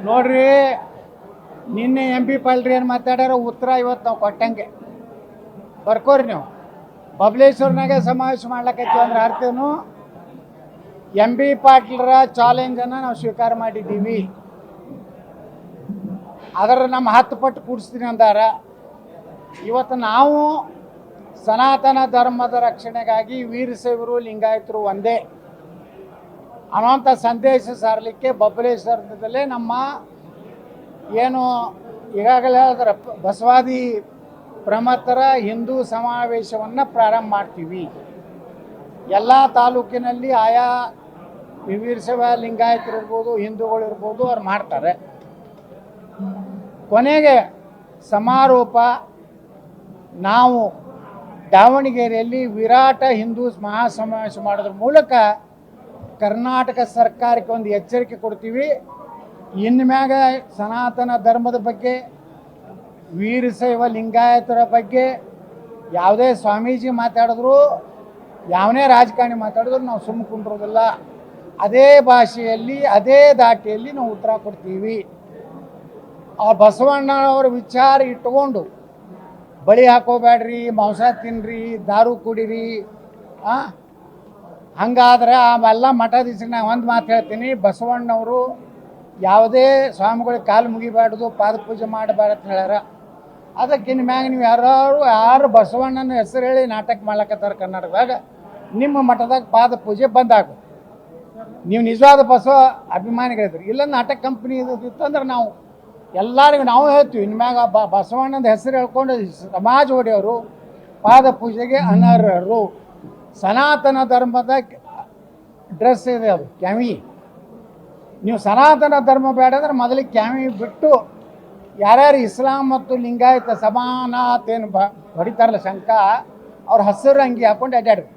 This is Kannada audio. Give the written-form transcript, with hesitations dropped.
ನೋಡ್ರಿ, ನಿನ್ನೆ MP ಪಾಲ್ರಿ ಏನು ಮಾತಾಡ್ಯಾರ ಉತ್ತರ ಇವತ್ತು ನಾವು ಕೊಟ್ಟಂಗೆ ಬರ್ಕೋರಿ. ನೀವು ಬಬಲೇಶ್ವರ್ನಾಗೆ ಸಮಾವೇಶ ಮಾಡ್ಲಕತ್ತೀವಿ ಅಂದ್ರೆ ಅರ್ಥನು MP ಪಾಟೀಲ್ರ ಚಾಲೆಂಜನ್ನು ನಾವು ಸ್ವೀಕಾರ ಮಾಡಿದ್ದೀವಿ. ಅದರ ನಮ್ಮ 10 ಪಟ್ಟು ಕೂಡಿಸ್ತೀನಿ ಅಂದಾರ. ಇವತ್ತು ನಾವು ಸನಾತನ ಧರ್ಮದ ರಕ್ಷಣೆಗಾಗಿ ವೀರಶೈವರು ಲಿಂಗಾಯತರು ಒಂದೇ ಅನ್ನೋಂಥ ಸಂದೇಶ ಸಾರಲಿಕ್ಕೆ ಬಬಲೇಶ್ವರದಲ್ಲೇ ನಮ್ಮ ಏನು ಈಗಾಗಲೇ ಅದರ ಬಸವಾದಿ ಪ್ರಮಥರ ಹಿಂದೂ ಸಮಾವೇಶವನ್ನು ಪ್ರಾರಂಭ ಮಾಡ್ತೀವಿ. ಎಲ್ಲ ತಾಲೂಕಿನಲ್ಲಿ ಆಯಾ ವೀರಶೈವ ಲಿಂಗಾಯತರಿರ್ಬೋದು, ಹಿಂದೂಗಳಿರ್ಬೋದು, ಅವ್ರು ಮಾಡ್ತಾರೆ. ಕೊನೆಗೆ ಸಮಾರೋಪ ನಾವು ದಾವಣಗೆರೆಯಲ್ಲಿ ವಿರಾಟ ಹಿಂದೂ ಮಹಾಸಮಾವೇಶ ಮಾಡೋದ್ರ ಮೂಲಕ ಕರ್ನಾಟಕ ಸರ್ಕಾರಕ್ಕೆ ಒಂದು ಎಚ್ಚರಿಕೆ ಕೊಡ್ತೀವಿ. ಇನ್ನು ಮ್ಯಾಗ ಸನಾತನ ಧರ್ಮದ ಬಗ್ಗೆ, ವೀರಶೈವ ಲಿಂಗಾಯತರ ಬಗ್ಗೆ ಯಾವುದೇ ಸ್ವಾಮೀಜಿ ಮಾತಾಡಿದ್ರು, ಯಾವನೇ ರಾಜಕಾರಣಿ ಮಾತಾಡಿದ್ರು ನಾವು ಸುಮ್ಮನೆ ಕುಂಡ್ರೋದಿಲ್ಲ. ಅದೇ ಭಾಷೆಯಲ್ಲಿ, ಅದೇ ದಾಟಿಯಲ್ಲಿ ನಾವು ಉತ್ತರ ಕೊಡ್ತೀವಿ. ಆ ಬಸವಣ್ಣನವರ ವಿಚಾರ ಇಟ್ಕೊಂಡು ಬಳಿ ಹಾಕೋಬೇಡ್ರಿ, ಮಾಂಸ ತಿನ್ನಿರಿ, ದಾರು ಕುಡೀರಿ, ಹಂಗಾದ್ರೆ ಆಮೆಲ್ಲ ಮಠಾಧೀಶರಿಗೆ ನಾನು ಒಂದು ಮಾತು ಹೇಳ್ತೀನಿ. ಬಸವಣ್ಣವರು ಯಾವುದೇ ಸ್ವಾಮಿಗಳಿಗೆ ಕಾಲು ಮುಗಿಬಾರ್ದು, ಪಾದ ಪೂಜೆ ಮಾಡಬಾರ್ದು ಅಂತ ಹೇಳ್ಯಾರ. ಅದಕ್ಕಿನ್ನ ಮ್ಯಾಗ ನೀವು ಯಾರು ಬಸವಣ್ಣನ ಹೆಸರು ಹೇಳಿ ನಾಟಕ ಮಾಡ್ಲಕತ್ತಾರ ಕರ್ನಾಟಕದಾಗ, ನಿಮ್ಮ ಮಠದಾಗ ಪಾದ ಪೂಜೆ ಬಂದಾಗು. ನೀವು ನಿಜವಾದ ಬಸವ ಅಭಿಮಾನಿಗಳಿದ್ರಿ. ಇಲ್ಲ ನಾಟಕ ಕಂಪ್ನಿ ಇತ್ತು ಅಂದ್ರೆ ನಾವು ಎಲ್ಲರಿಗೂ ನಾವು ಹೇಳ್ತೀವಿ, ಇನ್ನು ಮ್ಯಾಗ ಬಸವಣ್ಣನ ಹೆಸರು ಹೇಳ್ಕೊಂಡು ಸಮಾಜ ಒಡೆಯವರು ಪಾದ ಪೂಜೆಗೆ ಅನರ್ಹರು. ಸನಾತನ ಧರ್ಮದ ಡ್ರೆಸ್ ಇದೆ, ಅದು ಕ್ಯಾಮಿ. ನೀವು ಸನಾತನ ಧರ್ಮ ಬೇಡ ಅಂದ್ರೆ ಮೊದಲಿಗೆ ಕ್ಯಾಮಿ ಬಿಟ್ಟು ಯಾರ್ಯಾರು ಇಸ್ಲಾಂ ಮತ್ತು ಲಿಂಗಾಯತ ಸಮಾನತೇನು ಹೊಡಿತಾರಲ್ಲ ಶಂಕ, ಅವ್ರ ಹಸಿರು ಅಂಗಿ ಹಾಕೊಂಡು ಅಡ್ಡಾಡ್ರಿ.